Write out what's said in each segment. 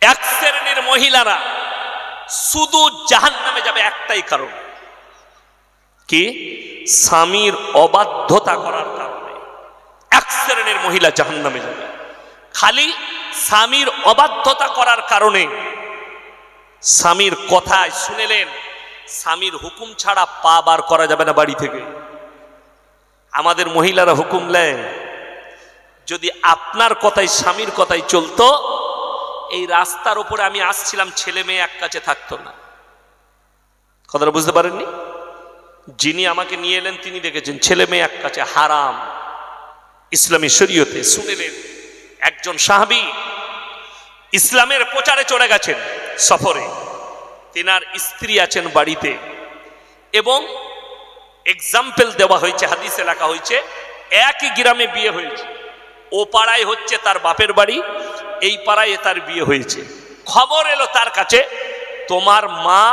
এক শ্রেণীর মহিলারা শুধু জাহান্নামে যাবে একটাই কারণ, কি? স্বামীর অবাধ্যতা করার কারণে এক শ্রেণীর মহিলা জাহান্নামে যাবে, খালি স্বামীর অবাধ্যতা করার কারণে। স্বামীর কথায় শুনেলেন, স্বামীর হুকুম ছাড়া পা বার করা যাবে না বাড়ি থেকে। আমাদের মহিলারা হুকুম নেয়, যদি আপনার কথাই স্বামীর কথাই চলতো, এই রাস্তার উপরে আমি আসছিলাম, ছেলে মেয়ে এক কাছে থাকতো না। কথাটা বুঝতে পারেননি? যিনি আমাকে নিয়ে এলেন তিনি দেখেছেন ছেলে মেয়ে এক কাছে হারাম ইসলামী শরীয়তে। শুনেলেন একজন সাহাবী ইসলামের প্রচারে চলে গেছেন সফরে, তিনার স্ত্রী আছেন বাড়িতে, এবং এক্সাম্পল দেওয়া হয়েছে, হাদিসে লেখা হয়েছে একই গ্রামে বিয়ে হয়েছে, ও পাড়ায় হচ্ছে তার বাপের বাড়ি, এই পাড়ায় তার বিয়ে হয়েছে। খবর এলো তার কাছে, তোমার মা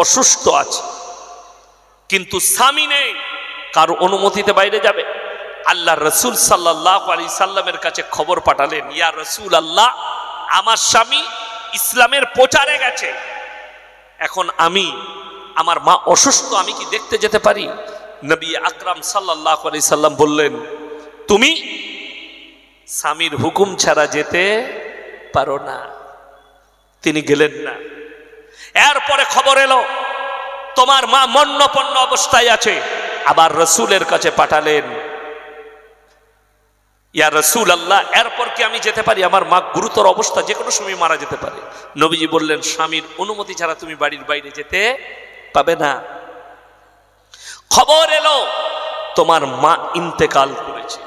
অসুস্থ আছে, কিন্তু স্বামী নেই, কারো অনুমতিতে বাইরে যাবে। আল্লাহ রসুল সাল্লাল্লাহু আলাইহি সাল্লামের কাছে খবর পাঠালেন, ইয়া রসুল আল্লাহ, আমার স্বামী ইসলামের প্রচারে গেছে, এখন আমার মা অসুস্থ, আমি কি দেখতে যেতে পারি? নবী আকরাম সাল্লাল্লাহু আলাইহি সাল্লাম বললেন, তুমি স্বামীর হুকুম ছাড়া যেতে পারো না। তিনি গেলেন না। এরপরে খবর এলো তোমার মা মন্নপন্ন অবস্থায় আছে, আবার রসুলের কাছে পাঠালেন, ইয়া রসুল আল্লাহ, এরপর কি আমি যেতে পারি? আমার মা গুরুতর অবস্থা, যে কোনো সময় মারা যেতে পারে। নবীজি বললেন, স্বামীর অনুমতি ছাড়া তুমি বাড়ির বাইরে যেতে পাবে না। খবর এলো তোমার মা ইন্তেকাল করেছে,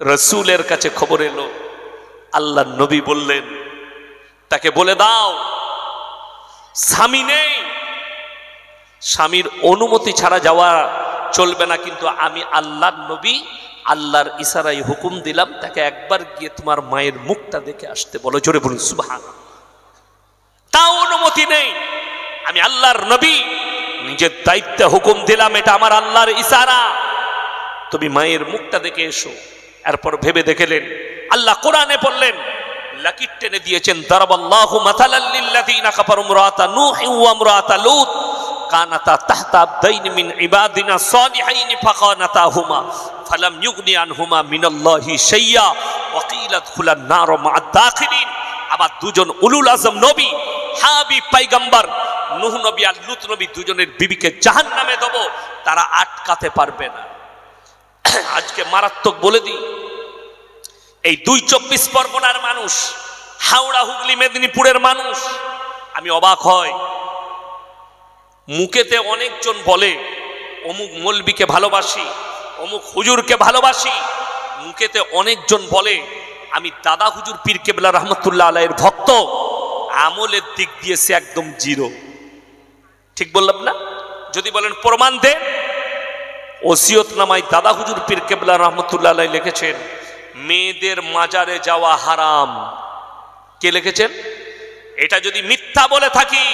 রসুলের কাছে খবর এলো। আল্লাহ নবী বললেন, তাকে বলে দাও স্বামী নেই, স্বামীর অনুমতি ছাড়া যাওয়া চলবে না, কিন্তু আমি আল্লাহর নবী আল্লাহর ইশারায় হুকুম দিলাম, তাকে একবার গিয়ে তোমার মায়ের মুখটা দেখে আসতে বলো। জোরে বলুন সুবহানাল্লাহ। তাও অনুমতি নেই। আমি আল্লাহর নবী নিজের দায়িত্বে হুকুম দিলাম, এটা আমার আল্লাহর ইশারা, তুমি মায়ের মুখটা দেখে এসো। এরপর ভেবে দেখলেন, আল্লাহ কোরআনে বললেন, লাকির টেনে দিয়েছেন, দারাবাল্লাহু মাসালাল লিল্লাযিনা কাফারু ইমরাআতা নূহ ওয়া ইমরাআতা লূত কানাতা তাহতা আবদাইন মিন ইবাদিনা সালিহাইন ফাখানাতাহুমা ফালাম ইউগনি আনহুমা মিনাল্লাহি শাইয়্যা ওয়া কিলা দুখুলান নার মা'আদ দাখিলিন। আবার দুজন উলুল আজম নবী, হাবিব পয়গম্বর নূহ নবী আর লূত নবী, দুজনের বিবিকে জাহান্নামে দেব, তারা আটকাতে পারবে না। আজকে মারাত্মক বলে দিই, এই ২৪ পরগনার মানুষ, হাওড়া হুগলি মেদিনীপুরের মানুষ, আমি অবাক হয়, মুখেতে অনেকজন বলে অমুক মৌলবীকে ভালোবাসি, অমুক হুজুরকে ভালোবাসি, মুখেতে অনেকজন বলে আমি দাদা হুজুর পীর কেবলা রহমতুল্লাহ আলাইহির ভক্ত, আমলের দিক দিয়ে সে একদম জিরো। ঠিক বললাম না? যদি বলেন প্রমাণ দেন, ওসিয়তনামায় দাদা হুজুর পীর কেবলা রহমতুল্লাহ আলাইহি লিখেছেন, মেয়েদের মাজারে যাওয়া হারাম। কে লিখেছেন? এটা যদি মিথ্যা বলে থাকি,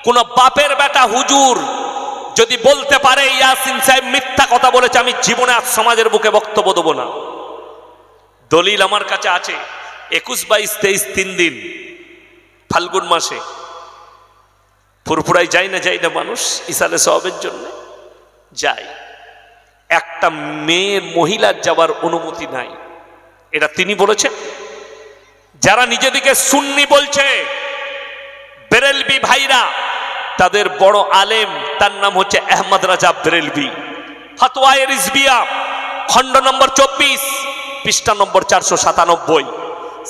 কোন বাপের বেটা হুজুর যদি বলতে পারে ইয়াসিন সাহেব মিথ্যা কথা বলেছে, আমি জীবনে আজ সমাজের বুকে বক্তব্য দেব না। দলিল আমার কাছে আছে, 21, 22, 23 3 দিন ফাল্গুন মাসে ফুরফুরাই যাই না মানুষ ইসালে সওয়াবের জন্য যায়, একটা মেয়ের মহিলার যাওয়ার অনুমতি নাই, এটা তিনি বলেছেন। যারা নিজেদিকে সুন্নি বলছে, বেরেলভি ভাইরা, তাদের বড় আলেম, তার নাম হচ্ছে আহমদ রাজা বেরেলভি, ফতোয়ায়ে রিজভিয়া খণ্ড নম্বর 24 পৃষ্ঠা নম্বর 497,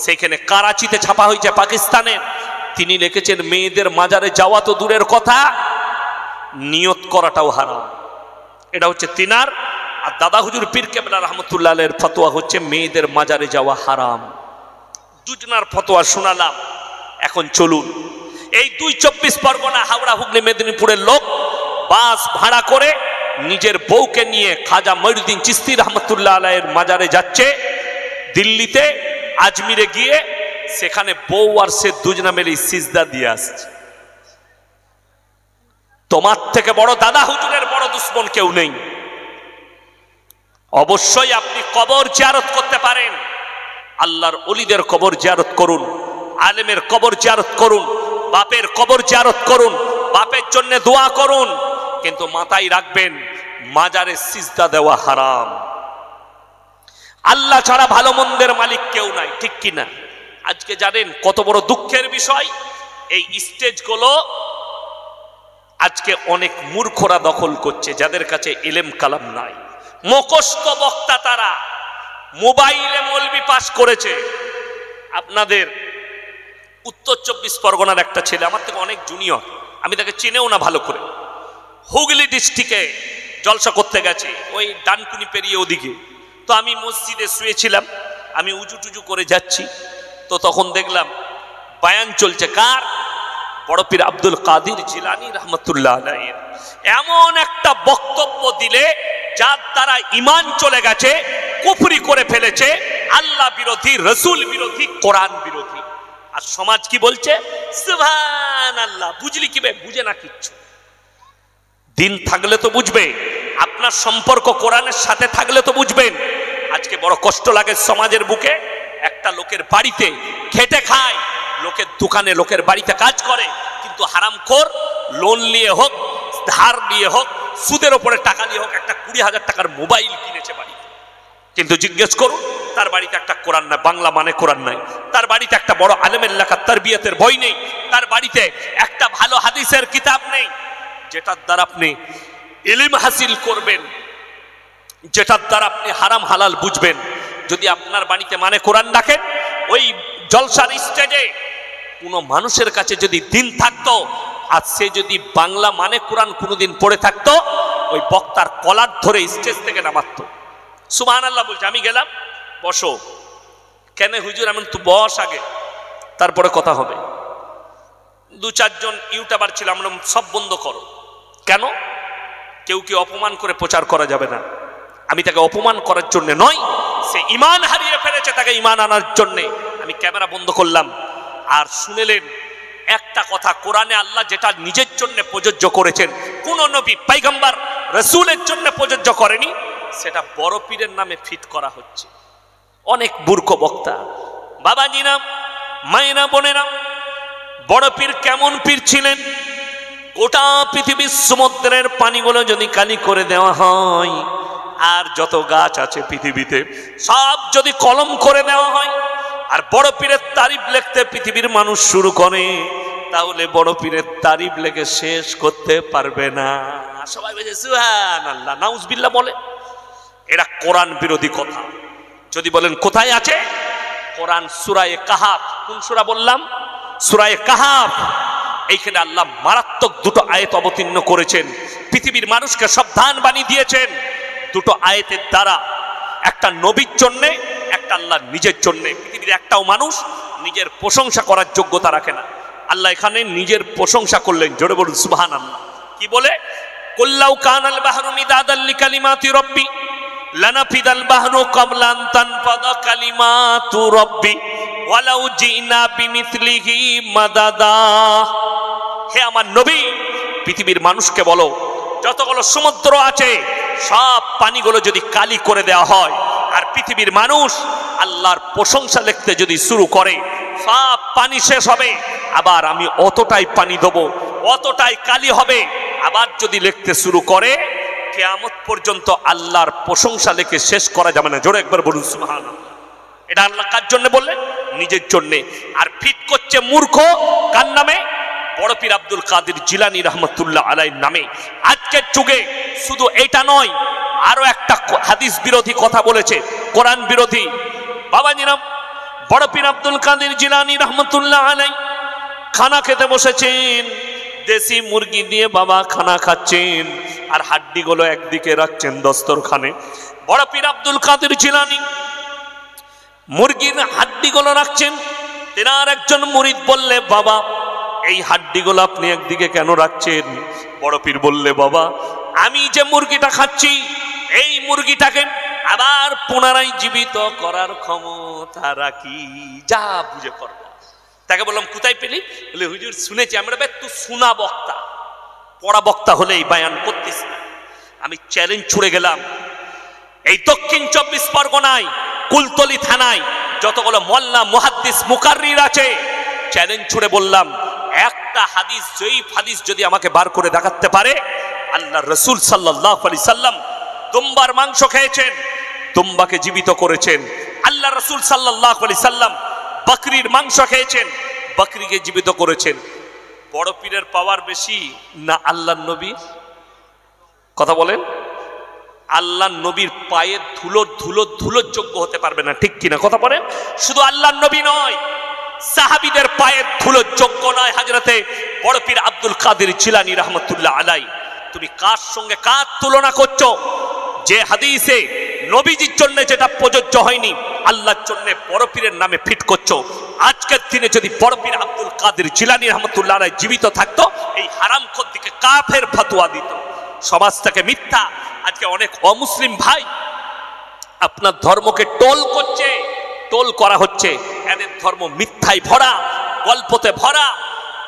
সেখানে করাচিতে ছাপা হয়েছে পাকিস্তানের। তিনি লিখেছেন, মেয়েদের মাজারে যাওয়া তো দূরের কথা, নিয়ত করাটাও হারাম। এটা হচ্ছে তিনার। আর দাদা হুজুর পীর কেবলা রহমতুল্লাহ আলাইহির ফতোয়া হচ্ছে মেয়েদের মাজারে যাওয়া হারাম। দুজনার ফতোয়া শোনালাম। এখন চলুন, এই 24 পরগনা হাওড়া হুগলি মেদিনীপুরের লোক বাস ভাড়া করে নিজের বউকে নিয়ে খাজা মঈনুদ্দিন চিশতি রহমতুল্লাহ আলাইহির মাজারে যাচ্ছে দিল্লিতে, আজমিরে গিয়ে সেখানে বউ আর সে দুজনা মিলে সিজদা দিয়ে আসছে। তোমার থেকে বড় দাদা হুজুরের বড় দুশ্মন কেউ নেই। অবশ্যই আপনি কবর জিয়ারত করতে পারেন, আল্লাহর ওলিদের কবর জিয়ারত করুন, আলেমের কবর জিয়ারত করুন, বাপের কবর জিয়ারত করুন, বাপের জন্য দোয়া করুন, কিন্তু মাথায় রাখবেন মাজারে সিজদা দেওয়া হারাম। আল্লাহ ছাড়া ভালো মন্দের মালিক কেউ নাই, ঠিক কিনা? আজকে জানেন কত বড় দুঃখের বিষয়, এই স্টেজগুলো আজকে অনেক মূর্খরা দখল করছে, যাদের কাছে ইলম কালাম নাই, মুখস্থ বক্তা। তারা মোবাইলে মৌলবি পাস করেছে। আপনাদের উত্তর 24 পরগনার একটা ছেলে, আমার থেকে অনেক জুনিয়র, আমি তাকে চিনেও না ভালো করে, হুগলি ডিস্ট্রিক্টে জলসা করতে গেছে, ওই ডানকুনি পেরিয়ে ওদিকে। তো আমি মসজিদে শুয়েছিলাম, আমি উজু টুজু করে যাচ্ছি, তো তখন দেখলাম বায়ান চলছে। কার? বড় পীর আব্দুল কাদের জিলানী রহমতুল্লাহ আলাইহি। এমন একটা বক্তব্য দিলে যার দ্বারা ঈমান চলে গেছে, কুফরি করে ফেলেছে, আল্লাহ বিরোধী, রসুল বিরোধী, কোরআন বিরোধী। আর সমাজ কি বলছে? সুবহানাল্লাহ। বুঝলি কি? বুঝে না কিচ্ছু। দিন থাকলে তো বুঝবে, আপনার সম্পর্ক কোরআনের সাথে থাকলে তো বুঝবেন। আজকে বড় কষ্ট লাগে সমাজের বুকে, একটা লোকের বাড়িতে খেটে খায়, লোকের দোকানে, লোকের বাড়িতে কাজ করে, কিন্তু হারামখোর লোন নিয়ে হোক, ধার নিয়ে হোক, সুদের ওপরে টাকা নিয়ে হোক, একটা 20,000 টাকার মোবাইল কিনেছে বাড়িতে, কিন্তু জিজ্ঞেস করুন তার বাড়িতে একটা কোরআন নাই, বাংলা মানে কোরআন নাই, তার বাড়িতে একটা বড় আলেমের লেখা তারবিয়তের বই নেই, তার বাড়িতে একটা ভালো হাদিসের কিতাব নেই, যেটার দ্বারা আপনি ইলম হাসিল করবেন, যেটার দ্বারা আপনি হারাম হালাল বুঝবেন। যদি আপনার বাড়িতে মানে কোরআন রাখেন, ওই জলসার স্টেজে কোনো মানুষের কাছে যদি দিন থাকতো, আর সে যদি বাংলা মানে কোরআন কোনোদিন পড়ে থাকতো, ওই বক্তার কলার ধরে স্টেজ থেকে নামাতো। সুবহানাল্লাহ বলছে। আমি গেলাম, বসো। কেন হুজুর? আমি তো বস আগে, তারপরে কথা হবে। 2-4 জন ইউটিউবার ছিল, আমরা সব বন্ধ করো। কেন? কেউ কি অপমান করে প্রচার করা যাবে না। আমি তাকে অপমান করার জন্য নয়, সে ঈমান হারিয়ে ফেলেছে, তাকে ঈমান আনার জন্য আমি ক্যামেরা বন্ধ করলাম। আর শুনেলেন একটা কথা, কোরআনে আল্লাহ যেটা নিজের জন্য প্রযোজ্য করেছেন, কোন নবী পয়গম্বর রাসূলের জন্য প্রযোজ্য করেনি, সেটা বড় পীরের নামে ফিট করা হচ্ছে। অনেক মূর্খ বক্তা। বাবাজিরা, মায়েরা, বোনেরা, বড় পীর কেমন পীর ছিলেন? গোটা পৃথিবীর সমুদ্রের পানিগুলো যদি কালি করে দেওয়া হয়, আর যত গাছ আছে পৃথিবীতে সব যদি কলম করে দেওয়া হয়, আর বড় পীরের তারিফ লিখতে পৃথিবীর মানুষ শুরু করে, তাহলে বড় পীরের তারিফ লিখে শেষ করতে পারবে না। সবাই বলে সুবহানাল্লাহ, নাউজুবিল্লাহ বলে। এটা কোরআন বিরোধী কথা। যদি বলেন কোথায় আছে? কোরআন সূরা কাহাফ। কোন সূরা বললাম? সূরা কাহাফ। এইখানে আল্লাহ মারাত্মক দুটো আয়াত অবতীর্ণ করেছেন, পৃথিবীর মানুষকে সাবধান বানিয়ে দিয়েছেন। দুটো আয়াতের দ্বারা, একটা নবীর জন্য, একটা আল্লাহ নিজের জন্য। পৃথিবীর একটাও মানুষ নিজের প্রশংসা করার যোগ্যতা রাখে না। আল্লাহ এখানে নিজের প্রশংসা করলেন। জোরে বলুন সুবহানাল্লাহ। কি বলে? কুল্লাউ কানাল বাহরু মিদাদাল লিকালিমাতি রাব্বি লানাফিদাল বাহরু ক্বাবলা আন তানফাদা কালিমাতু রাব্বি ওয়ালাউ জিনা বিমিসলিহি মাদাদা। হে আমার নবী, পৃথিবীর মানুষকে বলো, যতগুলো সমুদ্র আছে সব পানিগুলো যদি কালি করে দেওয়া হয়, আর পৃথিবীর মানুষ আল্লাহর প্রশংসা লিখতে যদি শুরু করে, সব পানি শেষ হবে, আবার আমি অতটাই পানি দেবো, অতটাই কালি হবে। আবার যদি লিখতে শুরু করে, কিয়ামত পর্যন্ত আল্লাহর প্রশংসা লিখে শেষ করা যাবে না। জোরে একবার বলুন সুবহানাল্লাহ। এটা আল্লাহ কার জন্য বললেন? নিজের জন্য। আর ফিট করছে মূর্খ কার নামে? বড় পীর আব্দুল কাদের জিলানী রহমতুল্লাহ আলাইহির নামে। আজকের যুগে শুধু এটা নয়, আরো একটা হাদিস বিরোধী কথা বলেছে, কোরআন বিরোধী। বাবাজিরা, বড় পীর আব্দুল কাদের জিলানী রহমতুল্লাহ আলাইহি খানা খেতে বসেছেন, দেশি মুরগি দিয়ে বাবা খানা খাচ্ছেন, আর হাড্ডিগুলো একদিকে রাখছেন দস্তরখানে। বড় পীর আব্দুল কাদের জিলানী মুরগির হাড্ডিগুলো রাখছেন। তেনার একজন মুরিদ বললে, বাবা এই হাড্ডিগুলো আপনি একদিকে কেন রাখছেন? বড় পীর বললে, বাবা আমি যে মুরগিটা খাচ্ছি, এই মুরগিটাকে আবার পুনরায় জীবিত করার ক্ষমতা রাখি, যা বুঝে করবো। তাকে বললাম, কোথায় পেলি? বলে, হুজুর শুনেছি। আমরা তুই শোনা বক্তা, পড়া বক্তা হলেই বায়ান করতিস না। আমি চ্যালেঞ্জ ছুড়ে গেলাম, এই দক্ষিণ 24 পরগনায় কুলতলি থানায় যতগুলো মোল্লা মুহাদ্দিস মুকাররির আছে, চ্যালেঞ্জ ছুড়ে বললাম, একটা হাদিস জয়ীফ হাদিস যদি আমাকে বার করে দেখাতে পারে, আল্লাহ রাসূল সাল্লাল্লাহু আলাইহি সাল্লাম দুম্বার মাংস খেয়েছেন, দুম্বাকে জীবিত করেছেন। আল্লাহ রাসূল সাল্লাল্লাহু আলাইহি সাল্লাম বকরির মাংস খেয়েছেন, বকরিকে জীবিত করেছেন। বড় পীরের পাওয়ার বেশি না আল্লাহর নবীর? কথা বলেন। আল্লাহর নবীর পায়ের ধুলোর যোগ্য হতে পারবে না, ঠিক কিনা? কথা বলেন। শুধু আল্লাহর নবী নয়, সাহাবীদের পায়ের ধুলোর যোগ্য নয় হযরতে বড় পীর আব্দুল কাদের জিলানী রাহমাতুল্লাহ আলাইহি। তুমি কার সঙ্গে কার তুলনা করছো? যে হাদিসে নবীজির জন্য যেটা প্রযোজ্য হয়নি, আল্লাহর জন্য বড় পীরের নামে ফিট করছো। আজকের দিনে যদি বড় পীর আব্দুল কাদের জিলানী রাহমাতুল্লাহ আলাইহি জীবিত থাকতো, এই হারামখোর দিকে কাফের ফতোয়া দিত, সমাজ থেকে মিথ্যা। আজকে অনেক অমুসলিম ভাই আপনার ধর্মকে টোল করছে, টোল করা হচ্ছে, এদের ধর্ম মিথ্যায় ভরা, গল্পতে ভরা।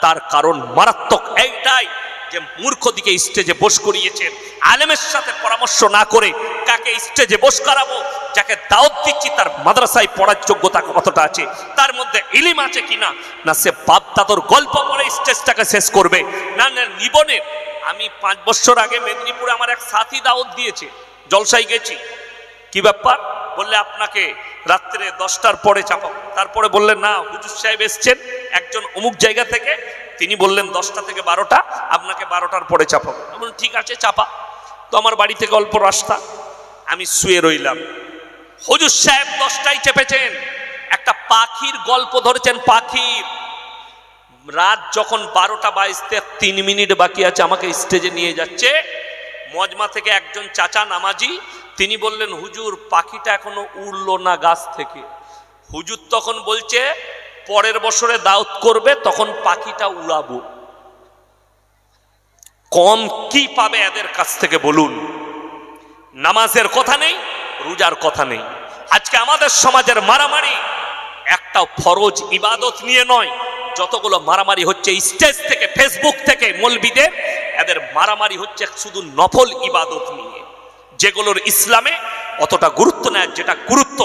তার কারণ মারাত্মক এইটাই যে মূর্খ দিকে স্টেজে বস করিয়েছেন, আলেমের সাথে পরামর্শ না করে কাকে স্টেজে বস করাবো? যাকে দাওয়াত দিচ্ছি তার মাদ্রাসায় পড়ার যোগ্যতা কতটা আছে, তার মধ্যে ইলম আছে কিনা, না সে বাপ দাদুর গল্প পড়ে স্টেজটাকে শেষ করবে, না নিবনের। আমি 5 বছর আগে মেদিনীপুরে আমার এক সাথী দাওয়াত দিয়েছে, জলসায় গেছি। কি ব্যাপার? বললে আপনাকে রাত্রে 10টার পরে চাপাবো। তারপরে বললেন না, হুজুর সাহেব এসছেন একজন অমুক জায়গা থেকে, তিনি বললেন 10টা থেকে 12টা, আপনাকে 12টার পরে চাপাবো। আমি বললাম ঠিক আছে চাপা। তো আমার বাড়ি থেকে অল্প রাস্তা, আমি শুয়ে রইলাম। হুজুর সাহেব 10টায় চেপেছেন, একটা পাখির গল্প ধরেছেন। পাখির রাত যখন 12টা বাজতে 3 মিনিট বাকি আছে, আমাকে স্টেজে নিয়ে যাচ্ছে। মজমা থেকে একজন চাচা নামাজি, তিনি বললেন হুজুর পাখিটা এখনো উড়লো না গাছ থেকে। হুজুর তখন বলছে পরের বছরে দাওয়াত করবে, তখন পাখিটা উড়াবো। কম কি পাবে এদের কাছ থেকে বলুন? নামাজের কথা নেই, রোজার কথা নেই। আজকে আমাদের সমাজের মারামারি একটা ফরজ ইবাদত নিয়ে নয়, যতগুলো মারামারি হচ্ছে স্টেজ থেকে, ফেসবুক থেকে মৌলবীদের, এদের মারামারি হচ্ছে শুধু নফল ইবাদত নিয়ে, যেগুলোর ইসলামে অতটা গুরুত্ব নেয়। যেটা গুরুত্ব,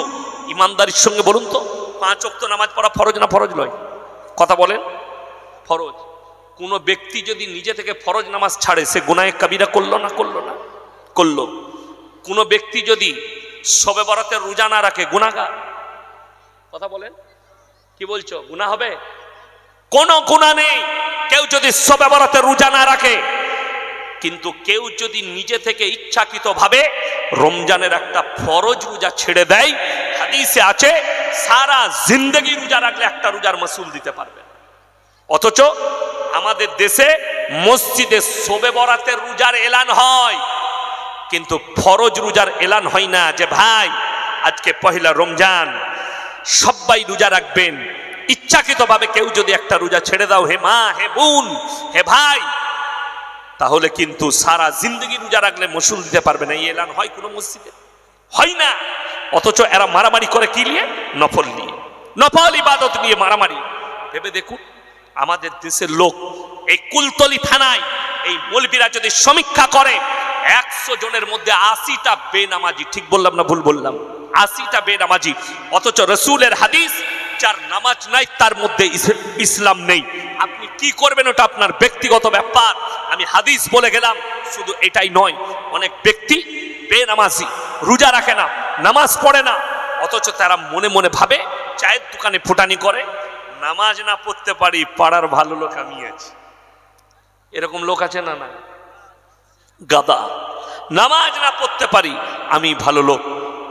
ইমানদারির সঙ্গে বলুন তো, 5 ওয়াক্ত নামাজ পড়া ফরজ না ফরজ নয়? কথা বলেন। ফরজ। কোনো ব্যক্তি যদি নিজে থেকে ফরজ নামাজ ছাড়ে, সে গুনাহে কাবিরা করলো না করলো না? করলো। কোনো ব্যক্তি যদি শবে বরাতের রোজা না রাখে, গুনাহগার। কথা বলেন। কি বলছো? গুনাহ হবে? কোনো গুনাহ নেই কেউ যদি শবে বরাতের রোজা না রাখে। কিন্তু কেউ যদি নিজে থেকে ইচ্ছাকৃতভাবে রমজানের একটা ফরজ রোজা ছেড়ে দেয়, হাদিসে আছে সারা জিন্দেগি রোজা রাখলে একটা রোজার মাসুল দিতে পারবে। অথচ আমাদের দেশে মসজিদে শবে বরাতের রোজার এলান হয়, কিন্তু ফরজ রোজার এলান হয় না যে ভাই আজকে পহেলা রমজান, সবাই রোজা রাখবেন। ইচ্ছাকৃতভাবে কেউ যদি একটা রোজা ছেড়ে দাও, হে মা, হে বোন, হে ভাই, তাহলে কিন্তু সারা জিন্দগি রোজা রাখলে মসুল দিতে পারবে না। এই এলান হয় কোনো মসজিদে? হয় না। অথচ এরা মারামারি করে কি নিয়ে? নফল নিয়ে, নফল ইবাদত নিয়ে মারামারি। ভেবে দেখুন আমাদের দেশের লোক, এই কুলতলি থানায় এই মৌলবীরা যদি সমীক্ষা করে, 100 জনের মধ্যে 80টা বেনামাজি। ঠিক বললাম না ভুল বললাম? 80টা বেনামাজি। অথচ রসুলের হাদিস, যার নামাজ নাই তার মধ্যে ইসলাম নেই। আপনি কি করবেন ওটা আপনার ব্যক্তিগত ব্যাপার। আমি হাদিস বলে গেলাম। শুধু এটাই নয়, অনেক ব্যক্তি বেনামাজি, রোজা রাখে না, নামাজ পড়ে না, অথচ তারা মনে মনে ভাবে, চায়ের দোকানে ফুটানি করে, নামাজ না পড়তে পারি, পাড়ার ভালো লোক আমি আছি। এরকম লোক আছে না? না, গাদা। নামাজ না পড়তে পারি, আমি ভালো লোক।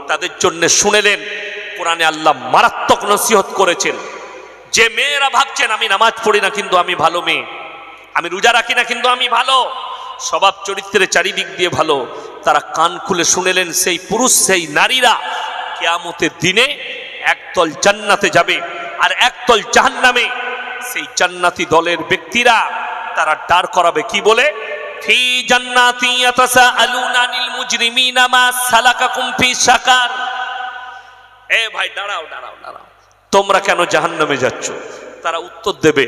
তাদের জন্য শুনেলেন কোরআনে আল্লাহ মারাত্মক নসিহত করেছেন। যে মেয়েরা ভাবছেন আমি নামাজ পড়ি না কিন্তু আমি ভালো মেয়ে, আমি রোজা রাখি না কিন্তু আমি ভালো, স্বভাব চরিত্রের চারিদিক দিয়ে ভালো, তারা কান খুলে শুনেলেন সেই পুরুষ, সেই নারীরা কিয়ামতের দিনে একদল জান্নাতে যাবে আর একদল জাহান্নামে। সেই জান্নাতি দলের ব্যক্তিরা তারা দাঁড় করাবে কি বলে? ফি জান্নাতি ইয়াতাসাআলুনা আনিল মুজরিমিনা মা সালাকাকুম ফি সাকার। এ ভাই দাঁড়াও দাঁড়াও দাঁড়াও, তোমরা কেন জাহান্নামে যাচ্ছ? তারা উত্তর দেবে,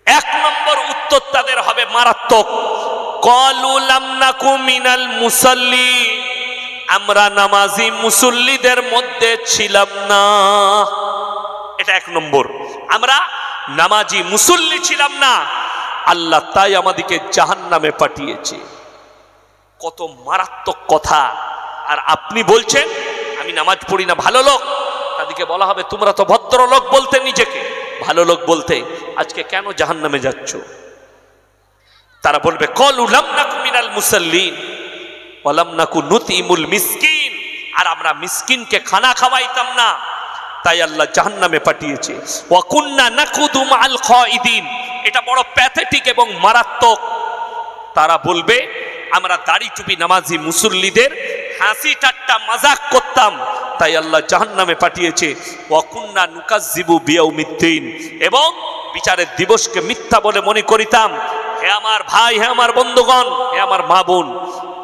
1 নম্বর উত্তর তাদের হবে মারাত্মক। ক্বালু লাম নাকু মিনাল মুসাল্লি, আমরা নামাজি মুসল্লিদের মধ্যে ছিলাম না। এটা এক নম্বর, আমরা নামাজি মুসল্লি ছিলাম না, আল্লাহ তাই আমাদেরকে জাহান্নামে পাঠিয়েছে। কত মারাত্মক কথা! আর আপনি বলছেন আমি নামাজ পড়ি না, ভালো লোক। তাদেরকে বলা হবে তোমরা তো ভদ্রলোক বলতে, নিজেকে ভালো লোক বলতে, আজকে কেন জাহান্নামে যাচ্ছ? তারা বলবে ক্বালু লাম নাকু মিনাল মুসাল্লিন ওয়া লাম নাকু নুতিমুল মিসকিন, আর আমরা মিসকিনকে খানা খাওয়াইতাম না, তাই আল্লাহ জাহান্নামে পাঠিয়েছে। ওয়া কুন্না নাকুদু মাআল খাইদিন, এটা বড় প্যাথেটিক এবং মারাত্মক। তারা বলবে আমরা দাড়ি টুপি নামাজি মুসল্লিদের হাসি ঠাট্টা মাজাক করতাম, তাই আল্লাহ জাহান্নামে পাঠিয়েছে। ওয়া কুন্না নুকাজ্জিবু বিয়াউমিদ্দিন, এবং বিচারের দিবসকে মিথ্যা বলে মনে করিতাম। হে আমার ভাই, হে আমার বন্ধুগণ, হে আমার মা বোন,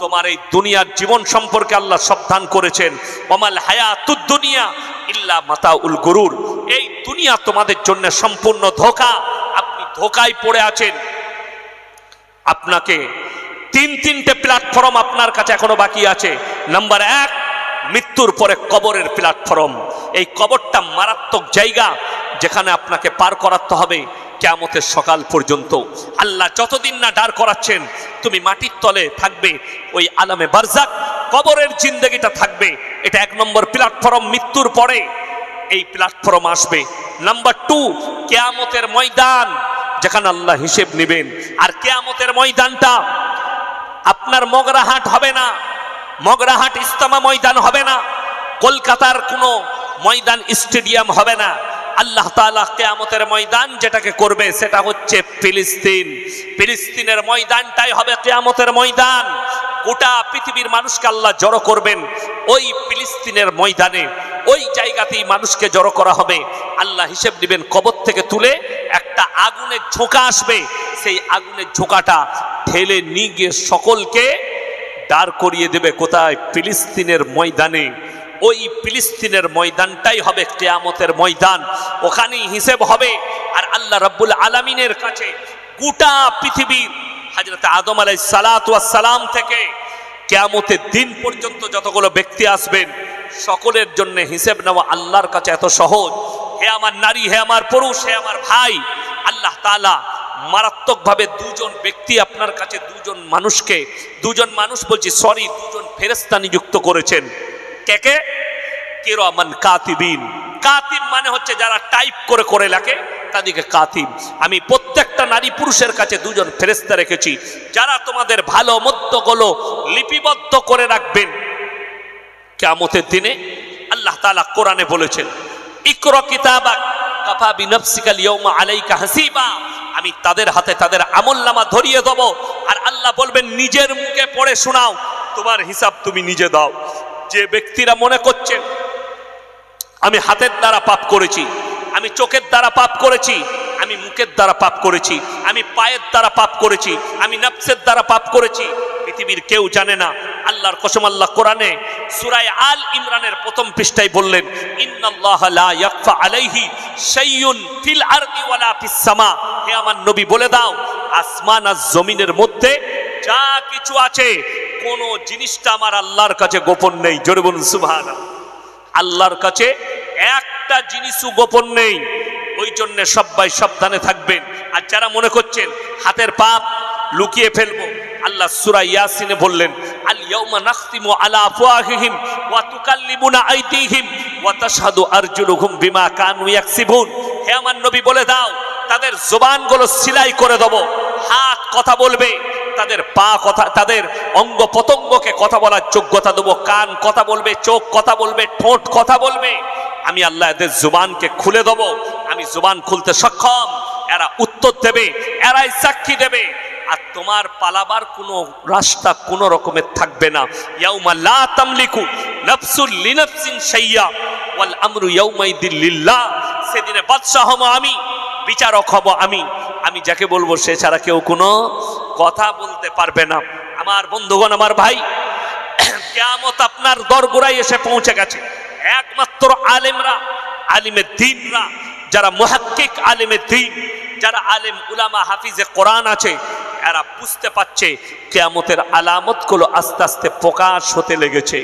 তোমার এই দুনিয়ার জীবন সম্পর্কে আল্লাহ সাবধান করেছেন। ওয়ামাল হায়াতুদ দুনিয়া ইল্লা মাতাউল গুরুর, এই দুনিয়া তোমাদের জন্য সম্পূর্ণ ধোঁকা। আপনি ধোঁকায় পড়ে আছেন। আপনাকে তিনটে প্ল্যাটফর্ম আপনার কাছে এখনো বাকি আছে। নাম্বার 1, মৃত্যুর পরে কবরের প্ল্যাটফর্ম। এই কবরটা মারাত্মক জায়গা, যেখানে আপনাকে পার করাতে হবে কিয়ামতের সকাল পর্যন্ত। আল্লাহ যতদিন না দাঁড় করাচ্ছেন, তুমি মাটির তলে থাকবে, ওই আলামে বারজাক কবরের জিন্দেগিটা থাকবে। এটা 1 নম্বর প্ল্যাটফর্ম। মৃত্যুর পরে এই প্ল্যাটফর্ম আসবে। নাম্বার 2, কিয়ামতের ময়দান, যেখানে আল্লাহ হিসেব নেবেন। আর কিয়ামতের ময়দানটা আপনার মগরাহাট হবে না, মগরাহাট ইস্তেমা ময়দান হবে না, কলকাতার কোনো ময়দান স্টেডিয়াম হবে না। আল্লাহ তাআলা কিয়ামতের ময়দান যেটাকে করবে সেটা হচ্ছে ফিলিস্তিন। ফিলিস্তিনের ময়দানটাই হবে কিয়ামতের ময়দান। গোটা পৃথিবীর মানুষকে আল্লাহ জড়ো করবেন ওই ফিলিস্তিনের ময়দানে। ওই জায়গাতেই মানুষকে জড়ো করা হবে। আল্লাহ হিসেব দিবেন। কবর থেকে তুলে একটা আগুনের ঝোঁকা আসবে, সেই আগুনের ঝোঁকাটা ঠেলে নিয়ে গিয়ে সকলকে দাঁড় করিয়ে দেবে কোথায়? ফিলিস্তিনের ময়দানে। ওই ফিলিস্তিনের ময়দানটাই হবে কিয়ামতের ময়দান। ওখানেই হিসেব হবে। আর আল্লাহ রাব্বুল আলামিনের কাছে গোটা পৃথিবীর হযরত আদম আলাইহিস সালাতু ওয়াস সালাম থেকে কিয়ামতের দিন পর্যন্ত যতগুলো ব্যক্তি আসবেন, সকলের জন্য হিসেব নেওয়া আল্লাহর কাছে এত সহজ। হে আমার নারী, হে আমার পুরুষ, হে আমার ভাই, আল্লাহ তাআলা মারাত্মকভাবে দুজন ব্যক্তি আপনার কাছে, দুজন মানুষ বলছি, দুজন ফেরেশতা নিযুক্ত করেছেন। কে? কিরামান কাতিবিন। কাতিব মানে হচ্ছে যারা টাইপ করে করে লেখে, তাদেরকে কাতিব। আমি প্রত্যেকটা নারী পুরুষের কাছে দুজন ফেরেশতা রেখেছি, যারা তোমাদের ভালো মন্দগুলো লিপিবদ্ধ করে রাখবেন। কিয়ামতের দিনে আল্লাহ তাআলা কোরআনে বলেছেন, ইকরা কিতাবাক কাফা বিনাফসিকাল ইয়াউমা আলাইকা হাসিবা। আমি তাদের হাতে তাদের আমলনামা ধরিয়ে দেব, আর আল্লাহ বলবেন নিজের মুখে পড়ে শোনাও, তোমার হিসাব তুমি নিজে দাও। যে ব্যক্তিরা মনে করছেন আমি হাতের দ্বারা পাপ করেছি, আমি চোখের দ্বারা পাপ করেছি, আমি মুখের দ্বারা পাপ করেছি, আমি পায়ের দ্বারা পাপ করেছি, আমি নফসের দ্বারা পাপ করেছি, পৃথিবীর কেউ জানে না। আল্লাহর কসম, আল্লাহ কোরআনে সূরা আল ইমরানের 1ম পৃষ্ঠায় বললেন, ইন্নাল্লাহা লা ইয়াখফা আলাইহি শাইউন ফিল আরদি ওয়ালা ফিস সামা। হে আমার নবী বলে দাও, আসমান আর জমিনের মধ্যে যা কিছু আছে, কোন জিনিসটা আমার আল্লাহর কাছে গোপন নেই। জোরে বলুন সুবহানাল্লাহ। আল্লাহর কাছে একটা জিনিসও গোপন নেই। ওই জন্য সবাই সাবধানে থাকবেন। আর যারা মনে করছেন হাতের পাপ লুকিয়ে ফেলবো, আল্লাহ সূরা ইয়াসিনে বললেন, আল ইয়াউমা নাখতিমু আলা আফওয়াহিহিম ওয়া তুকাল্লিমুনা আইদিহিম ওয়া তাশহাদু আরজুলুহুম বিমা কানু ইয়াকসিবুন। হে আমার নবী বলে দাও, তাদের জবানগুলো সিলাই করে দেব, হাত কথা বলবে, তাদের পা কথা, তাদের অঙ্গ প্রত্যঙ্গকে কথা বলার যোগ্যতা দেবো, কান কথা বলবে, চোখ কথা বলবে, ঠোঁট কথা বলবে। আমি আল্লাহ এদের জুবানকে খুলে দেব। আমি জুবান খুলতে সক্ষম। এরা উত্তর দেবে, এরাই সাক্ষী দেবে। আর তোমার পালাবার কোনো রাস্তা কোনো রকমের থাকবে না। ইয়াউমা লা তামলিকু নাফসুল লিনাফসিন শাইয়া ওয়াল আমরু ইয়াউমাইদিন লিল্লাহ। সেদিনে বাদশা হব আমি, বিচারক হব আমি। আমি যাকে বলবো সে ছাড়া কেউ কোনো কথা বলতে পারবে না। আমার বন্ধুগণ, আমার ভাই, কিয়ামত আপনার দরগোড়ায় এসে পৌঁছে গেছে। একমাত্র আলেমরা, আলিমে দ্বীনরা, যারা মুহাক্কিক আলিমে দ্বীন, যারা আলেম উলামা হাফিজে কোরআন আছে, এরা বুঝতে পারছে কিয়ামতের আলামতগুলো আস্তে আস্তে প্রকাশ হতে লেগেছে।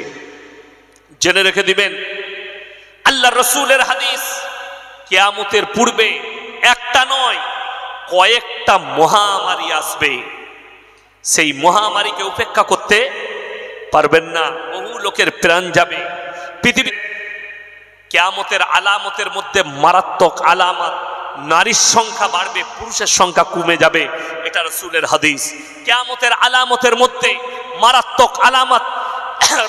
জেনে রেখে দিবেন, আল্লাহ রসুলের হাদিস, কিয়ামতের পূর্বে একটা নয় কয়েকটা মহামারী আসবে। সেই মহামারীকে উপেক্ষা করতে পারবেন না, বহু লোকের প্রাণ যাবে। পৃথিবী কিয়ামতের আলামতের মধ্যে মারাত্মক আলামত, নারীর সংখ্যা বাড়বে, পুরুষের সংখ্যা কমে যাবে, এটা রাসূলের হাদিস। কিয়ামতের আলামতের মধ্যে মারাত্মক আলামত,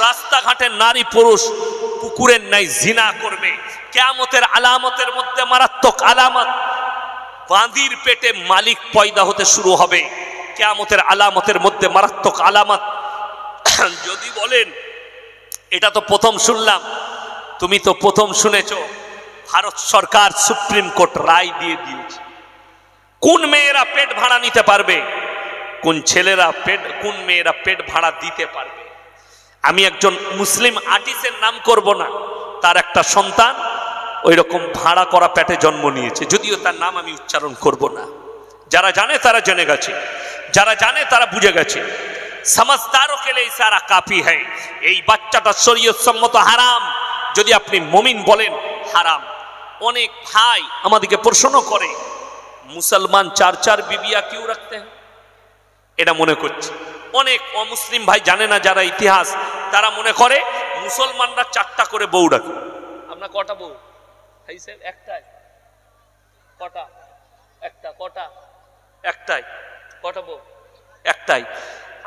রাস্তাঘাটে নারী পুরুষ কুকুরের ন্যায় জিনা করবে। কিয়ামতের আলামতের মধ্যে মারাত্মক আলামত, বাঁদির পেটে মালিক পয়দা হতে শুরু হবে। কিয়ামতের আলামতের মধ্যে মারাত্মক আলামত। যদি বলেন এটা তো প্রথম শুনলাম, তুমি তো প্রথম শুনেছ, ভারত সরকার সুপ্রিম কোর্ট রায় দিয়ে দিয়েছে কোন মেয়েরা পেট ভাড়া নিতে পারবে, কোন ছেলেরা কোন মেয়েরা পেট ভাড়া দিতে পারবে। আমি একজন মুসলিম আর্টিস্টের নাম করব না, তার একটা সন্তান ওই রকম ভাড়া করা পেটে জন্ম নিয়েছে, যদিও তার নাম আমি উচ্চারণ করব না। যারা জানে তারা জেনে গেছে, যারা জানে তারা বুঝে গেছে। समझदारों के लिए इशारा काफी है। এই বাচ্চাটা শরীয়ত সম্মত হারাম, যদি আপনি মুমিন বলেন হারাম। অনেক ভাই আমাদেরকে প্রশ্ন করে, মুসলমান চার চার বিবিয়া क्यों रखते हैं, এটা মনে করছে। অনেক অমুসলিম ভাই জানে না, যারা ইতিহাস, তারা মনে করে মুসলমানরা চারটা করে বউ রাখে। আপনার কটা বউ? একটাই। কটা? একটা। কটা? একটাই। কটা বউ? একটাই।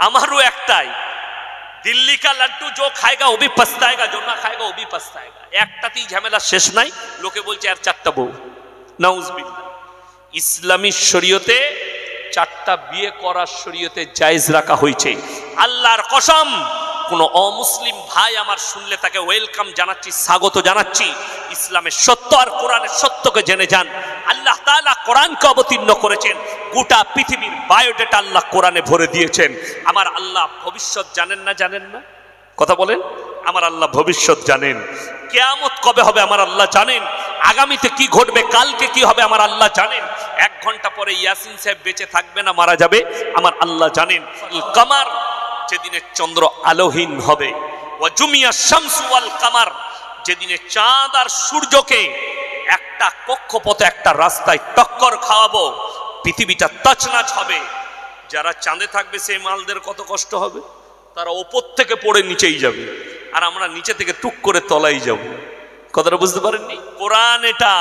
আমারও একটাই। দিল্লি কা লাড্ডু जो खाएगा वो भी पछताएगा, जो ना खाएगा वो भी पछताएगा। একটাতেই ঝামেলা শেষ নাই, লোকে বলছে আর চারটা বউ। নাউজুবিল্লাহ। ইসলামী শরীয়তে চারটা বিয়ে করার শরীয়তে জায়েজ রাখা হয়েছে। আল্লাহর কসম, কোন অমুসলিম ভাই আমার শুনলে তাকে ওয়েলকাম জানাচ্ছি, স্বাগত জানাচ্ছি। ইসলামের সত্য আর কোরআনের সত্যকে জেনে যান। আল্লাহ তাআলা কোরআনকে অবতীর্ণ করেছেন, গোটা পৃথিবীর বায়োডেটা আল্লাহ কোরআনে ভরে দিয়েছেন। আমার আল্লাহ ভবিষ্যৎ জানেন না? জানেন না? কথা বলেন। আমার আল্লাহ ভবিষ্যৎ জানেন। কিয়ামত কবে হবে আমার আল্লাহ জানেন। আগামীতে কি ঘটবে, কালকে কি হবে আমার আল্লাহ জানেন। 1 ঘন্টা পরে ইয়াসিন সাহেব বেঁচে থাকবে না মারা যাবে, আমার আল্লাহ জানেন। কামার, যেদিনে চন্দ্র আলোহীন হবে, ওয়া জুমিয়া শামসু ওয়াল কামার, যেদিনে চাঁদ আর সূর্যকে একটা কক্ষপথে একটা রাস্তায় টক্কর খাওয়াবো, পৃথিবীটা তছনছ হবে। যারা চাঁদে থাকবে সেই মালদের কত কষ্ট হবে, তারা ওপর থেকে পড়ে নিচেই যাবে, আর আমরা নিচে থেকে টুক করে তলাই যাব। কথাটা বুঝতে পারেননি? কোরআন এটা,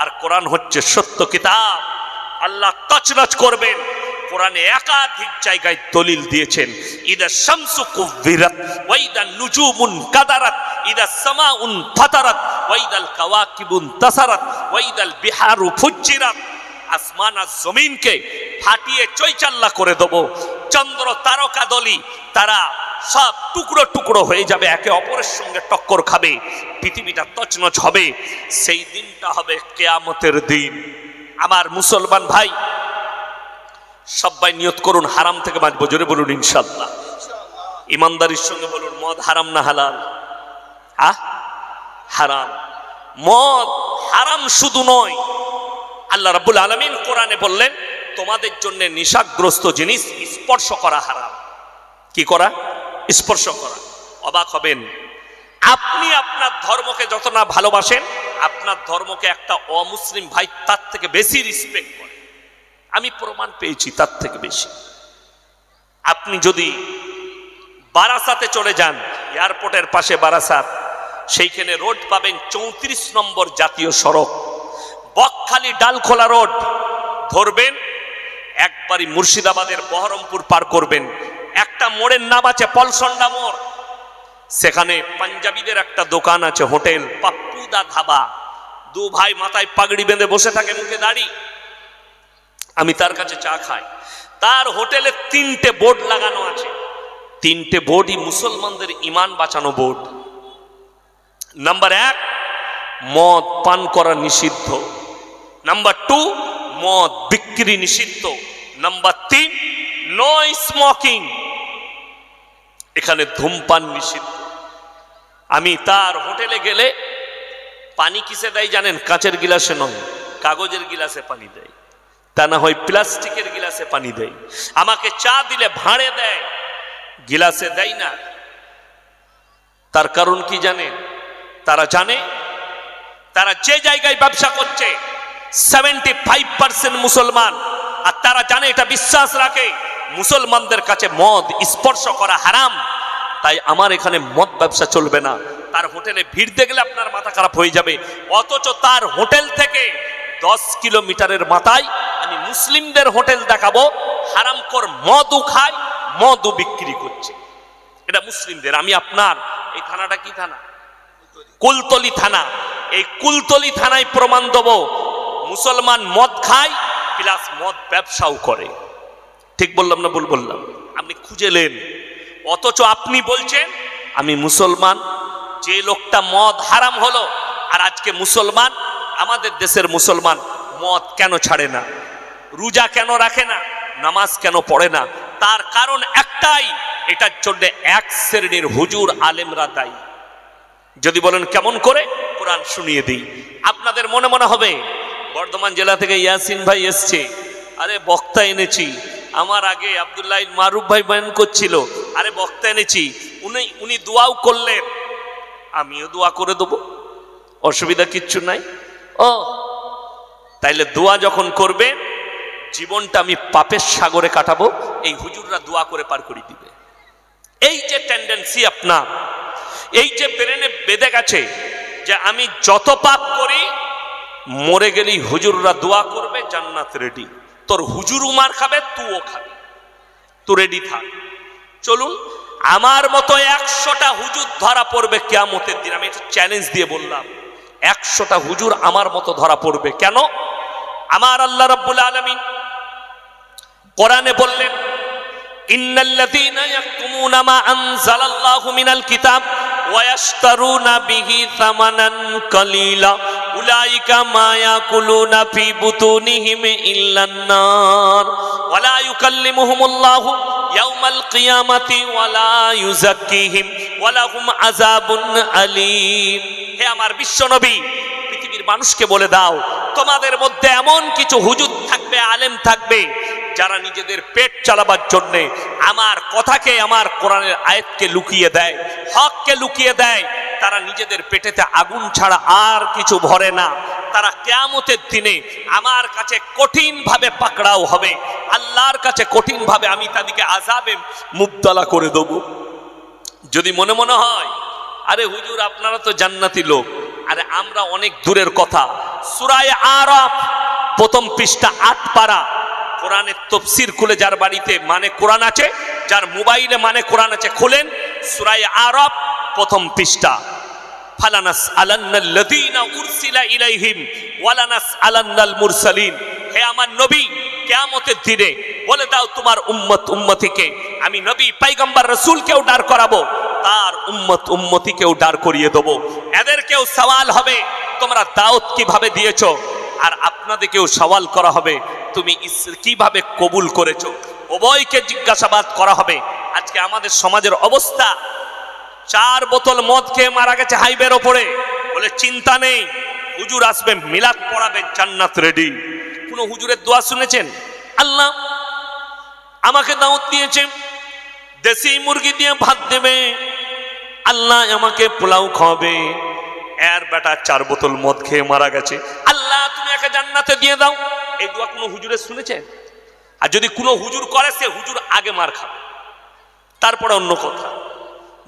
আর কোরআন হচ্ছে সত্য কিতাব। আল্লাহ তছনছ করবেন। কোরআনে একাধিক জায়গায় দলিল দিয়েছেন, ইদা শামসু কুবিরাত ওয়া ইদা নুজুমুন কাদারাত ইদা সামাউন ফাতারাত ওয়া ইদাল কাওয়াকিবুন তাসারাত ওয়া ইদাল বিহারু ফুজ্জিরাত। আসমান আর জমিনকে ফাটিয়ে চৈচাল্লা করে দেব। চন্দ্র তারকা দলি, তারা সব টুকরো টুকরো হয়ে যাবে, একে অপরের সঙ্গে টক্কর খাবে, পৃথিবীটা তছনছ হবে। সেই দিনটা হবে কিয়ামতের দিন। আমার মুসলমান ভাই, সবাই নিয়ত করুন হারাম থেকে বাঁচবো। জোরে বলুন ইনশাআল্লাহ। ইমানদারির সঙ্গে বলুন, মদ হারাম না হালাল? হারাম। মদ হারাম শুধু নয়, আল্লাহ রাব্বুল আলামিন কোরআনে বললেন, তোমাদের জন্য নিশাগ্রস্ত জিনিস স্পর্শ করা হারাম। কি করা? স্পর্শ করা। অবাক হবেন, আপনি আপনার ধর্মকে যত না ভালোবাসেন, আপনার ধর্মকে একটা অমুসলিম ভাই তার থেকে বেশি রেসপেক্ট করে। আমি প্রমাণ পেয়েছি, তার থেকে বেশি। আপনি যদি বারাসাতে চলে যান, এয়ারপোর্টের পাশে বারাসাত, সেইখানে রোড পাবেন 34 নম্বর জাতীয় সড়ক, বকখালি ডালখোলা রোড ধরবেন, একবারই মুর্শিদাবাদের বহরমপুর পার করবেন। একটা মোড়ের নাম আছে পলসন্ডা মোড়, সেখানে পাঞ্জাবিদের একটা দোকান আছে, হোটেল পাপ্পুদা ধাবা। দু ভাই মাথায় পাগড়ি বেঁধে বসে থাকে, মুখে দাড়ি। আমি তার কাছে চা খাই। তার হোটেলে 3টে বোর্ড লাগানো আছে, 3টে বোর্ডই মুসলমানদের ইমান বাঁচানো বোর্ড। নাম্বার 1, মদ পান করা নিষিদ্ধ। নাম্বার 2, মদ বিক্রি নিষিদ্ধ। নাম্বার 3, নো স্মোকিং, এখানে ধূমপান নিষিদ্ধ। আমি তার হোটেলে গেলে পানি কিসে দেয় জানেন? কাঁচের গিলাসে নয়, কাগজের গিলাসে পানি দেয়, তা না হয় প্লাস্টিকের গিলাসে পানি দেয়। আমাকে চা দিলে ভাঁড়ে দেয়, গিলাসে দেয় না। তার কারণ কি জানেন? তারা জানে তারা যে জায়গায় ব্যবসা করছে 75% মুসলমান, আর তারা জানে, এটা বিশ্বাস রাখে মুসলমানদের কাছে মদ স্পর্শ করা হারাম, তাই আমার এখানে মদ ব্যবসা চলবে না। তার হোটেলে ভিড় দেখলে আপনার মাথা খারাপ হয়ে যাবে, অথচ তার হোটেল থেকে 10 কিলোমিটারের মাথায় আমি মুসলিমদের হোটেল দেখাবো, হারামখোর মদও খায়, মদও বিক্রি করছে। এটা মুসলিমদের। আমি আপনার এই থানাটা কি থানা? কুলতলি থানা। এই কুলতলি থানায় প্রমাণ দেব মুসলমান মদ খায় প্লাস মদ ব্যবসাও করে। ঠিক বললাম না ভুল বললাম? আপনি খুঁজে নেন। অথচ আপনি বলছেন আমি মুসলমান। যে লোকটা মদ হারাম হলো, আর আজকে মুসলমান, আমাদের দেশের মুসলমান মদ কেন ছাড়ে না, রোজা কেন রাখে না, নামাজ কেন পড়ে না? তার কারণ একটাই, এটার জন্য এক শ্রেণীর হুজুর আলেমরা দায়ী। যদি বলেন কেমন করে, কোরআন শুনিয়ে দিই। আপনাদের মনে মনে হবে বর্ধমান জেলা থেকে ইয়াসিন ভাই এসছে, আরে বক্তা এনেছি। আমার আগে আব্দুল্লাহ মারুফ ভাই বয়ান করছিল, আরে বক্তা এনেছি, উনি দোয়াও করলেন, আমিও দোয়া করে দেবো, অসুবিধা কিচ্ছু নাই। ও তাইলে দোয়া যখন করবে, জীবনটা আমি পাপের সাগরে কাটাবো, এই হুজুররা দোয়া করে পার করে দিবে। এই যে টেন্ডেন্সি আপনার, এই যে ব্রেনে বেঁধে গেছে যে আমি যত পাপ করি মরে গেলেই হুজুররা দোয়া করবে, জান্নাত রেডি। তোর হুজুরও মার খাবে, তুইও খাবি, তুই রেডি থাক। চলুন, আমার মতো 100টা হুজুর ধরা পড়বে কিয়ামতের দিন। আমি এটা চ্যালেঞ্জ দিয়ে বললাম, 100টা হুজুর আমার মতো ধরা পড়বে। কেন? আমার আল্লাহ রাব্বুল আলামিন কোরআনে বললেন, ইন্নাল্লাযীনা ইয়াকতুমুনা মা আনজালাল্লাহু মিনাল কিতাব ওয়া ইয়াশতারুনা বিহি সামানান কালীলা উলাইকা মা ইয়াকুলুনা ফি বুতুনিহিম ইল্লান নার ওয়া লা ইউকাল্লিমুহুমুল্লাহু ইয়াওমাল কিয়ামাতি ওয়া লা ইউযাক্কিহিম ওয়া লাহুম আযাবুন আলীম। হে আমার বিশ্বনবী, পৃথিবীর মানুষকে বলে দাও, তোমাদের মধ্যে এমন কিছু হুজুর থাকবে, আলেম থাকবে, যারা নিজেদের পেট চালাবার জন্য আমার কথাকে, আমার কোরআনের আয়াতকে লুকিয়ে দেয়, হককে লুকিয়ে দেয়। তারা নিজেদের পেটেতে আগুন ছাড়া আর কিছু ভরে না। তারা কিয়ামতের দিনে আমার কাছে কঠিন ভাবে পাকড়াও হবে, আল্লাহর কাছে কঠিন ভাবে আমি তাদেরকে আযাবে মুবতালা করে দেব। যদি মনে মনে হয় আরে হুজুর আপনারা তো জান্নাতি লোক, আরে আমরা অনেক দূরের কথা। সূরা আরাফ প্রথম পৃষ্ঠা 8 পারা, কোরআনের তাফসীর খুলে যার বাড়িতে মানে কোরআন আছে, যার মোবাইলে মানে কোরআন আছে, খুলেন সূরা আরাফ প্রথম পৃষ্ঠা। ফালানাস আলান্নাল্লাযীনা উরসিলা ইলাইহিম ওয়ালানাস আলান্নাল মুরসালিন। হে আমার নবী, কিয়ামতের দিনে বলে দাও তোমার উম্মত উম্মতিকে, আমি নবী পয়গম্বর রাসূলকেও দাঁড় করাবো, তার উম্মত উম্মতিকেও দাঁড় করিয়ে দেবো। এদেরকেও সওয়াল হবে তোমরা দাওয়াত কিভাবে দিয়েছো, আর আপনাদেরকেও সওয়াল করা হবে তুমি কিভাবে কবুল করেছো। উভয়কে জিজ্ঞাসাবাদ করা হবে। আজকে আমাদের সমাজের অবস্থা, 4 বোতল মদ খেয়ে মারা গেছে হাইওয়ের ওপরে, বলে চিন্তা নেই, হুজুর আসবে, মিলাদ পড়াবে, জান্নাত রেডি। কোন হুজুরের দোয়া শুনেছেন? আল্লাহ আমাকে দাওয়াত দিয়েছে, দেশি মুরগি দিয়ে ভাত দেবে, আল্লাহ আমাকে পোলাও খাওয়াবে, এর বেটা 4 বোতল মদ খেয়ে মারা গেছে, আল্লাহ তুমি একে জান্নাতে দিয়ে দাও। এই দোয়া কোনো হুজুরের শুনেছেন? আর যদি কোনো হুজুর করে, সে হুজুর আগে মার খাবে, তারপরে অন্য কথা।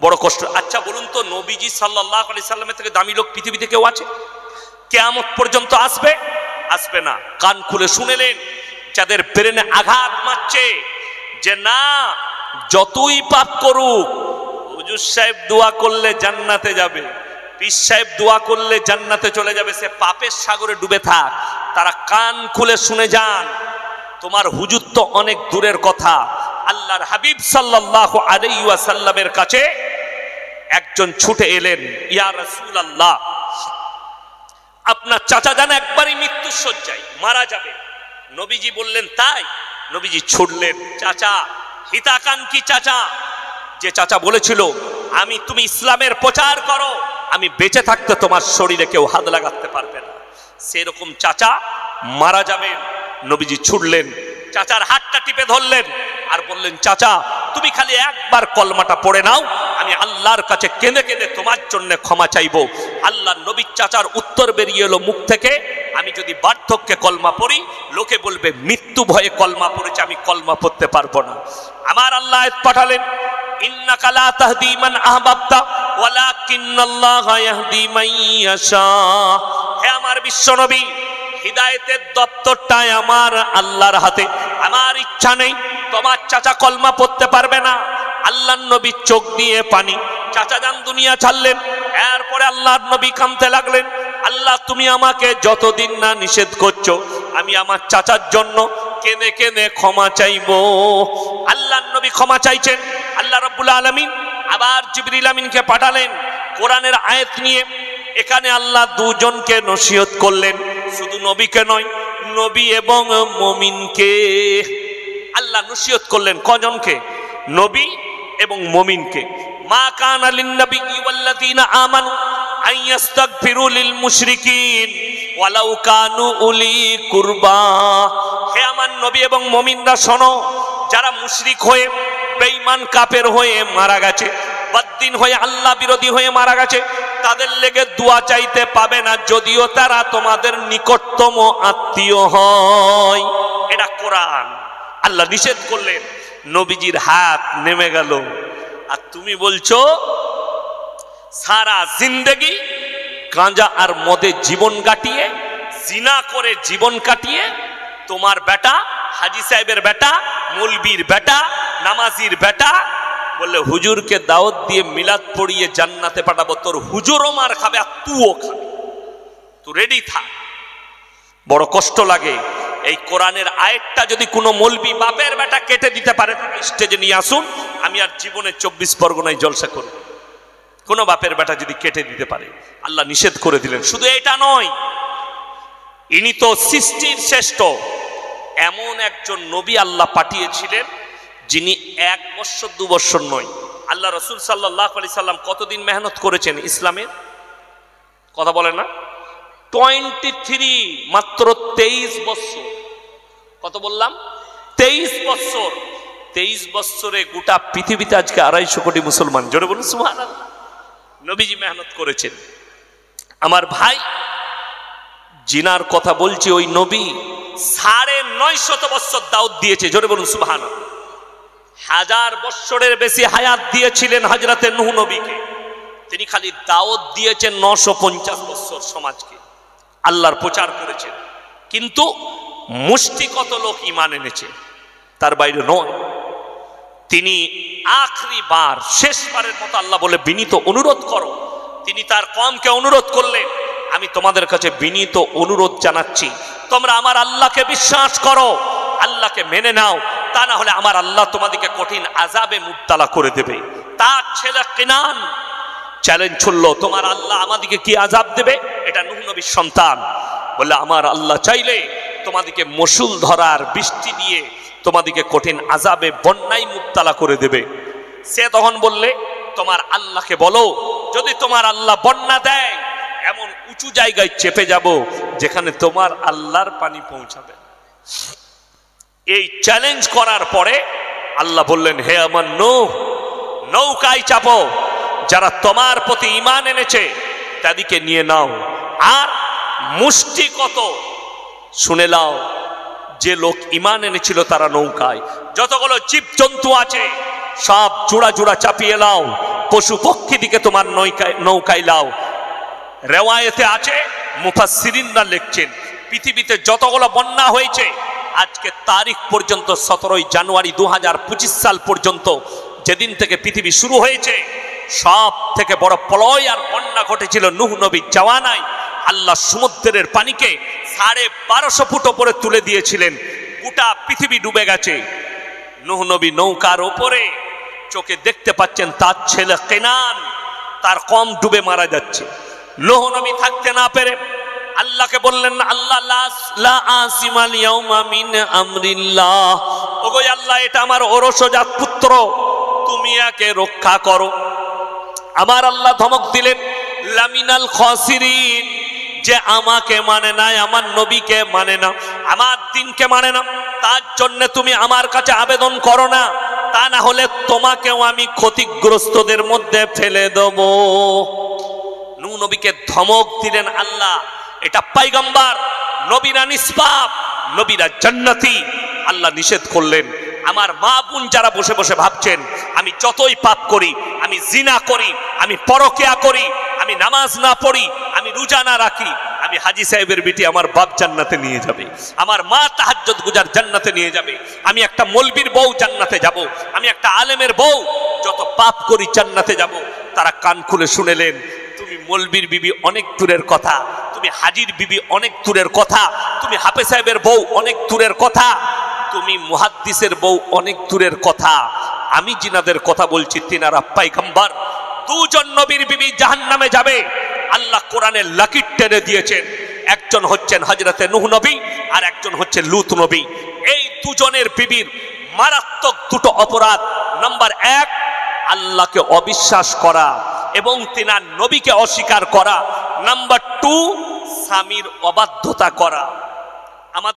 বড় কষ্ট। আচ্ছা বলুন তো, নবীজি সাল্লাল্লাহু আলাইহি সাল্লামের থেকে দামি লোক পৃথিবীতে কেউ আছে? কিয়ামত পর্যন্ত আসবে? আসবে না। কান খুলে শুনেলেন, যাদের ব্রেনে আঘাত মারছে যে না যতই পাপ করুক হুজুর সাহেব দোয়া করলে জান্নাতে যাবে, পীর সাহেব দোয়া করলে জান্নাতে চলে যাবে, সে পাপের সাগরে ডুবে থাক। তারা কান খুলে শুনে যান, তোমার হুজুর তো অনেক দূরের কথা। আল্লাহর হাবিব সাল্লাল্লাহু আলাইহি ওয়াসাল্লামের কাছে একজন ছুটে এলেন, ইয়া রাসূলুল্লাহ, আপনার চাচা জান একবারই মৃত্যুর শয্যায়, মারা যাবে। নবীজি বললেন তাই? নবীজি ছুটলেন, চাচা, হিতাকাঙ্ক্ষী চাচা, যে চাচা বলেছিল আমি তুমি ইসলামের প্রচার করো, আমি বেঁচে থাকতে তোমার শরীরে কেউ হাত লাগাতে পারবে না, সেরকম চাচা মারা যাবেন। নবীজি ছুটলেন, চাচার হাতটা টিপে ধরলেন আর বললেন, চাচা তুমি খালি একবার কলমাটা পড়ে নাও, আমি আমি আল্লাহর কাছে কেঁদে কেঁদে তোমার জন্য ক্ষমা চাইবো। আল্লাহ নবীর চাচার উত্তর বেরিয়ে এলো মুখ থেকে, আমি যদি বার্ধক্যে কলমা পড়ি লোকে বলবে মৃত্যু ভয়ে কলমা পড়েছে, আমি কলমা পড়তে পারবো না। আমার আল্লাহ আয়াত পাঠালেন, ইন্নাকা লা তাহদি মান আহবাবতা ওয়ালাকিন্নাল্লাহা ইয়াহদি মান ইয়াশা। হে আমার বিশ্বনবী, হিদায়াতের দপ্তরটাই আমার আল্লাহর হাতে। আমার ইচ্ছা নেই তোমার চাচা কলমা পড়তে পারবে না। আল্লাহর নবী চোখ দিয়ে পানি, চাচা যান দুনিয়া ছাড়লেন। এরপরে আল্লাহর নবী কাঁদতে লাগলেন, আল্লাহ তুমি আমাকে যতদিন না নিষেধ করছো আমি আমার চাচার জন্য কেঁদে কেঁদে ক্ষমা চাইবো। আল্লাহর নবী ক্ষমা চাইছেন। আল্লাহ রাব্বুল আলামিন আবার জিবরিল আমিনকে পাঠালেন কোরআনের আয়াত নিয়ে। এখানে আল্লাহ দুজনকে নসিহত করলেন, শুধু নবীকে নয়, নবী এবং মুমিনকে আল্লাহ নসিহত করলেন। কজনকে? নবী এবং মুমিনকে। মা কানা লিন নবিয়্যি ওয়াল্লাযীনা আমানু আন ইস্তাগফিরু লিল মুশরিকিন ওয়ালাউ কানু উলি কুরবা। হে আমার নবী এবং মুমিনরা শোনো, যারা মুশরিক হয়ে বেঈমান কাফের হয়ে মারা গেছে, বদ্দিন হয়ে আল্লাহ বিরোধী হয়ে মারা গেছে, তাদের লেগে দোয়া চাইতে পাবে না যদিও তারা তোমাদের নিকটতম আত্মীয় হয়। এটা কোরআন। আল্লাহ নিষেধ করলেন, নবীজির হাত নেমে গেল। আর তুমি বলছো সারা জিন্দেগি গাঁজা আর মদে জীবন কাটিয়ে, জিনা করে জীবন কাটিয়ে, তোমার বেটা হাজী সাহেবের বেটা, মৌলবীর বেটা, নামাজির বেটা বললে হুজুরকে দাওয়াত দিয়ে মিলাদ পড়িয়ে জান্নাতে পাঠাবো। তোর হুজুরও মার খাবে আর তুইও খাবে, তুই রেডি থাক। বড় কষ্ট লাগে। এই কোরআনের আয়াতটা যদি কোনো মৌলবী বাপের বেটা কেটে দিতে পারে, স্টেজে নিয়ে আসুন, আমি আর জীবনে 24 পরগনায় জলসা করব। কোনো বাপের বেটা যদি কেটে দিতে পারে, আল্লাহ নিষেধ করে দিলেন। শুধু এটা নয়, ইনি তো সৃষ্টির শ্রেষ্ঠ। এমন একজন নবী আল্লাহ পাঠিয়েছিলেন যিনি 1 বছর 2 বছর নয়। আল্লাহ রসুল সাল্লাল্লাহু আলাইহি সাল্লাম কতদিন মেহনত করেছেন ইসলামের? কথা বলে না? 23, মাত্র 23 বছর। কত বললাম? 23 বছর। 23 বছরে গোটা পৃথিবীতে আজকে 250 কোটি মুসলমান। জোরে বলুন সুবহানাল্লাহ। নবীজি মেহনত করেছেন। আমার ভাই, জিনার কথা বলছি, ওই নবী 950 বছর দাওয়াত দিয়েছে। জোরে বলুন সুবহানাল্লাহ। 1000 বছরের বেশি হায়াত দিয়েছিলেন হযরতে নূহ নবীকে। তিনি খালি দাওয়াত দিয়েছেন 950 বছর সমাজকে, আল্লাহর প্রচার করেছেন। কিন্তু মুষ্টিকত লোক ঈমান এনেছে, তার বাইরে নয়। তিনি আখরি বার, শেষবারের মতো আল্লাহ বলে বিনীত অনুরোধ করো। তিনি তার কওমকে অনুরোধ করলেন, আমি তোমাদের কাছে বিনীত অনুরোধ জানাচ্ছি, তোমরা আমার আল্লাহকে বিশ্বাস করো, আল্লাহকে মেনে নাও, তা না হলে আমার আল্লাহ তোমাদেরকে কঠিন আযাবে মুবতালা করে দেবে। তার ছেলে কিনান চ্যালেঞ্জ ছুড়লো, তোমার আল্লাহ আমাদেরকে কি আযাব দেবে? এটা নূহ নবীর সন্তান বলে, আমার আল্লাহ চাইলে তোমাদেরকে মসুল ধরার বৃষ্টি দিয়ে তোমাদেরকে কঠিন আযাবে বন্যায় মুবতালা করে দেবে। সে তখন বললে, তোমার আল্লাহকে বলো, যদি তোমার আল্লাহ বন্যা দেয়, এমন উঁচু জায়গায় চেপে যাব যেখানে তোমার আল্লাহর পানি পৌঁছাবে। এই চ্যালেঞ্জ করার পরে আল্লাহ বললেন, হে আমার নূহ, নৌকায় চাপো, যারা তোমার প্রতি ঈমান এনেছে তাদেরকে নিয়ে নাও। আর মুষ্টি কত শুনে নাও, যে লোক ঈমান এনেছিল তারা নৌকায়, যতগুলো জীবজন্তু আছে সব জোড়া জোড়া চাপিয়ে লাও, পশু পক্ষী দিকে তোমার নৌকায় লাও। রেওয়ায়েতে আছে, মুফাসসিরিনরা লিখছেন, পৃথিবীতে যতগুলো বন্যা হয়েছে আজকে তারিখ পর্যন্ত 17 জানুয়ারি 2025 সাল পর্যন্ত, যেদিন থেকে পৃথিবী শুরু হয়েছে, সব থেকে বড় প্রলয় আর বন্যা ঘটেছিল নূহ নবীর জাওয়ানায়। আল্লাহ সমুদ্রের পানিকে 1250 ফুট উপরে তুলে দিয়েছিলেন, গোটা পৃথিবী ডুবে গেছে। নূহ নবী নৌকার উপরে, চোখে দেখতে পাচ্ছেন তার ছেলে কেনান, তার কম ডুবে মারা যাচ্ছে। নূহ নবী থাকতে না পেরে আল্লাহকে বললেন, আল্লাহ লা আসিমাল ইয়াউমা মিন আমরিল্লাহ, ওগো আল্লাহ, এটা আমার ওরসজাত পুত্র, তুমি একে রক্ষা করো। আমার আল্লাহ ধমক দিলেন, লামিনাল খাসিরিন, যে আমাকে মানে না, আমার নবীকে মানে না, আমার দ্বীনকে মানে না, তার জন্য তুমি আমার কাছে আবেদন করো না। তা না হলে তোমাকেও আমি ক্ষতিগ্রস্তদের মধ্যে ফেলে দেব। নূহ নবীকে ধমক দিলেন আল্লাহ, এটা পয়গম্বর, নবীরা নিষ্পাপ, নবীরা জান্নাতি। আল্লাহ নিষেধ করলেন। আমার মা বোন যারা বসে বসে ভাবছেন আমি যতই পাপ করি, আমি জিনা করি, আমি পরকিয়া করি, আমি নামাজ না পড়ি, আমি রোজা না রাখি, আমি হাজী সাহেবের বিটি আমার বাপ জান্নাতে নিয়ে যাবে, আমার মা তাহাজ্জুদ গুজার জান্নাতে নিয়ে যাবে, আমি একটা মৌলবীর বউ জান্নাতে যাব, আমি একটা আলেমের বউ, যত পাপ করি জান্নাতে যাব। তারা কান খুলে শুনেলেন, তুমি মৌলবীর বিবি অনেক দূরের কথা, তুমি হাজির বিবি অনেক দূরের কথা, তুমি হাফেজ সাহেবের বউ অনেক দূরের কথা, তুমি মুহাদ্দিসের বউ অনেক দূরের কথা। আমি জিনাদের কথা বলছি, তিনারা পয়গম্বর। দুজন নবীর বিবি জাহান্নামে যাবে। আল্লাহ কোরআনে লাকির টেনে দিয়েছেন, একজন হচ্ছেন হযরতে নূহ নবী আর একজন হচ্ছে লূত নবী। এই দুজনের বিবির মারাত্মক দুটো অপরাধ। নাম্বার 1, আল্লাহকে অবিশ্বাস করা এবং তিনার নবীকে অস্বীকার করা। নাম্বার 2, স্বামীর অবাধ্যতা করা।